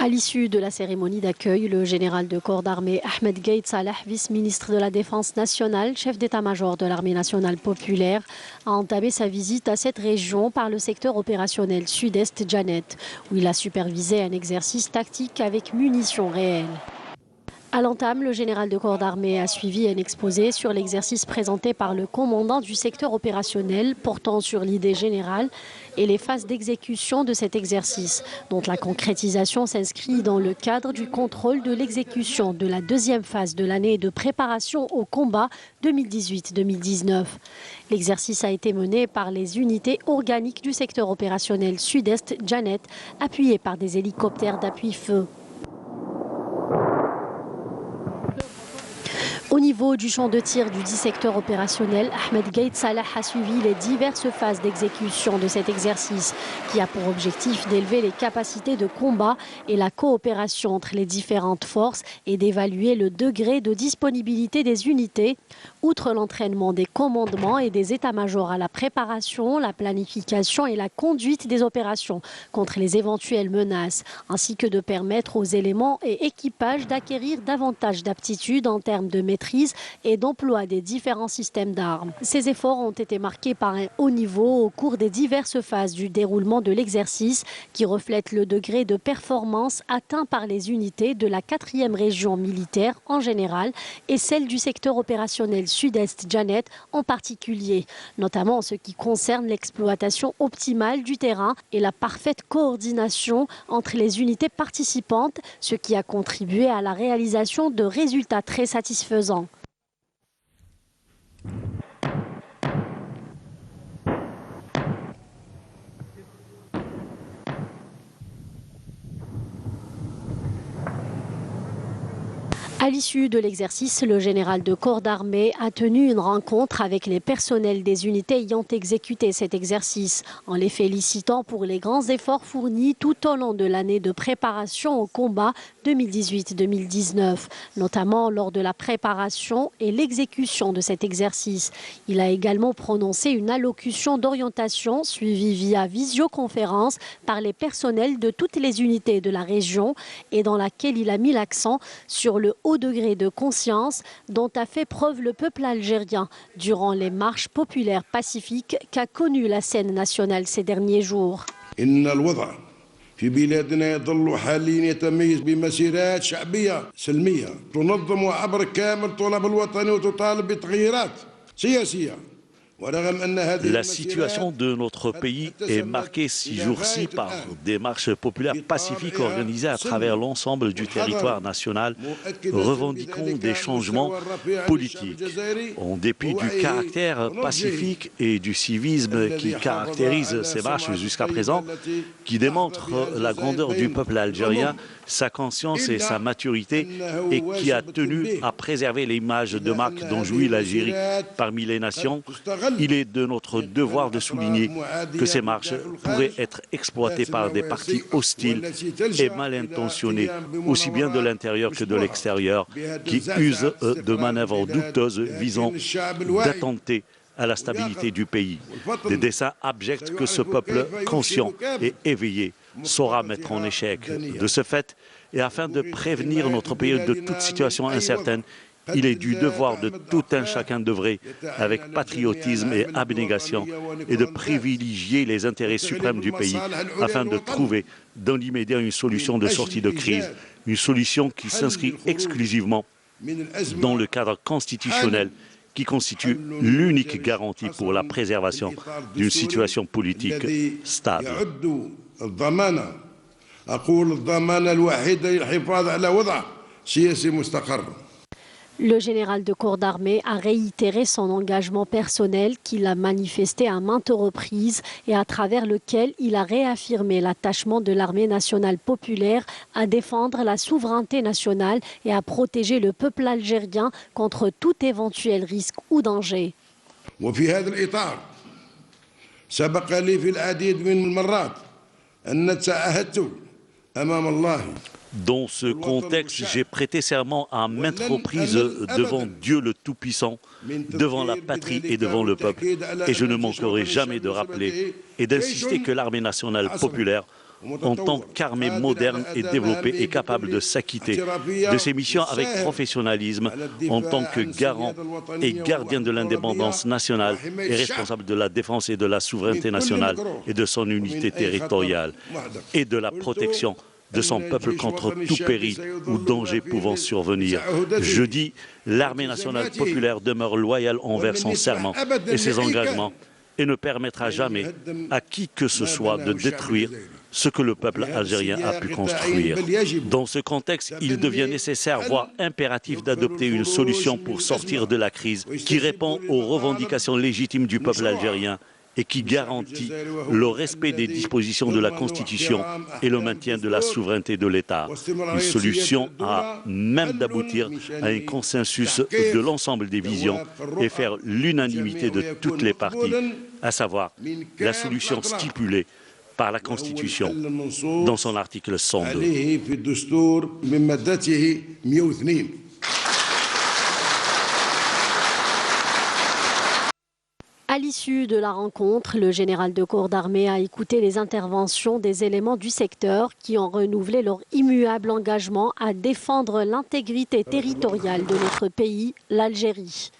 À l'issue de la cérémonie d'accueil, le général de corps d'armée Ahmed Gaïd Salah, vice-ministre de la Défense nationale, chef d'état-major de l'armée nationale populaire, a entamé sa visite à cette région par le secteur opérationnel sud-est Janet, où il a supervisé un exercice tactique avec munitions réelles. À l'entame, le général de corps d'armée a suivi un exposé sur l'exercice présenté par le commandant du secteur opérationnel portant sur l'idée générale et les phases d'exécution de cet exercice, dont la concrétisation s'inscrit dans le cadre du contrôle de l'exécution de la deuxième phase de l'année de préparation au combat 2018-2019. L'exercice a été mené par les unités organiques du secteur opérationnel sud-est Janet, appuyées par des hélicoptères d'appui-feu. Au niveau du champ de tir du 10 secteur opérationnel, Ahmed Gaïd Salah a suivi les diverses phases d'exécution de cet exercice qui a pour objectif d'élever les capacités de combat et la coopération entre les différentes forces et d'évaluer le degré de disponibilité des unités, outre l'entraînement des commandements et des états-majors à la préparation, la planification et la conduite des opérations contre les éventuelles menaces, ainsi que de permettre aux éléments et équipages d'acquérir davantage d'aptitudes en termes de maîtrise et d'emploi des différents systèmes d'armes. Ces efforts ont été marqués par un haut niveau au cours des diverses phases du déroulement de l'exercice qui reflètent le degré de performance atteint par les unités de la 4e région militaire en général et celle du secteur opérationnel sud-est Janet en particulier, notamment en ce qui concerne l'exploitation optimale du terrain et la parfaite coordination entre les unités participantes, ce qui a contribué à la réalisation de résultats très satisfaisants. À l'issue de l'exercice, le général de corps d'armée a tenu une rencontre avec les personnels des unités ayant exécuté cet exercice, en les félicitant pour les grands efforts fournis tout au long de l'année de préparation au combat 2018-2019, notamment lors de la préparation et l'exécution de cet exercice. Il a également prononcé une allocution d'orientation suivie via visioconférence par les personnels de toutes les unités de la région et dans laquelle il a mis l'accent sur le haut degré de conscience dont a fait preuve le peuple algérien durant les marches populaires pacifiques qu'a connues la scène nationale ces derniers jours. في بلادنا يظل حاليا يتميز بمسيرات شعبية سلمية تنظم عبر كامل طلب الوطن وتطالب بتغييرات سياسية. La situation de notre pays est marquée ces jours-ci par des marches populaires pacifiques organisées à travers l'ensemble du territoire national, revendiquant des changements politiques. En dépit du caractère pacifique et du civisme qui caractérise ces marches jusqu'à présent, qui démontrent la grandeur du peuple algérien, sa conscience et sa maturité, et qui a tenu à préserver l'image de marque dont jouit l'Algérie parmi les nations, il est de notre devoir de souligner que ces marches pourraient être exploitées par des partis hostiles et mal intentionnés, aussi bien de l'intérieur que de l'extérieur, qui usent de manœuvres douteuses visant d'attenter à la stabilité du pays. Des desseins abjects que ce peuple conscient et éveillé saura mettre en échec. De ce fait, et afin de prévenir notre pays de toute situation incertaine, il est du devoir de tout un chacun d'œuvrer avec patriotisme et abnégation et de privilégier les intérêts suprêmes du pays afin de trouver dans l'immédiat une solution de sortie de crise, une solution qui s'inscrit exclusivement dans le cadre constitutionnel qui constitue l'unique garantie pour la préservation d'une situation politique stable. Le général de corps d'armée a réitéré son engagement personnel qu'il a manifesté à maintes reprises et à travers lequel il a réaffirmé l'attachement de l'armée nationale populaire à défendre la souveraineté nationale et à protéger le peuple algérien contre tout éventuel risque ou danger. Dans ce contexte, j'ai prêté serment à maintes reprises devant Dieu le Tout-Puissant, devant la patrie et devant le peuple. Et je ne manquerai jamais de rappeler et d'insister que l'armée nationale populaire en tant qu'armée moderne et développée et capable de s'acquitter de ses missions avec professionnalisme en tant que garant et gardien de l'indépendance nationale et responsable de la défense et de la souveraineté nationale et de son unité territoriale et de la protection de son peuple contre tout péril ou danger pouvant survenir. Je dis, l'armée nationale populaire demeure loyale envers son serment et ses engagements et ne permettra jamais à qui que ce soit de détruire ce que le peuple algérien a pu construire. Dans ce contexte, il devient nécessaire, voire impératif, d'adopter une solution pour sortir de la crise qui répond aux revendications légitimes du peuple algérien et qui garantit le respect des dispositions de la Constitution et le maintien de la souveraineté de l'État. Une solution a même d'aboutir à un consensus de l'ensemble des visions et faire l'unanimité de toutes les parties, à savoir la solution stipulée par la Constitution dans son article 102. À l'issue de la rencontre, le général de corps d'armée a écouté les interventions des éléments du secteur qui ont renouvelé leur immuable engagement à défendre l'intégrité territoriale de notre pays, l'Algérie.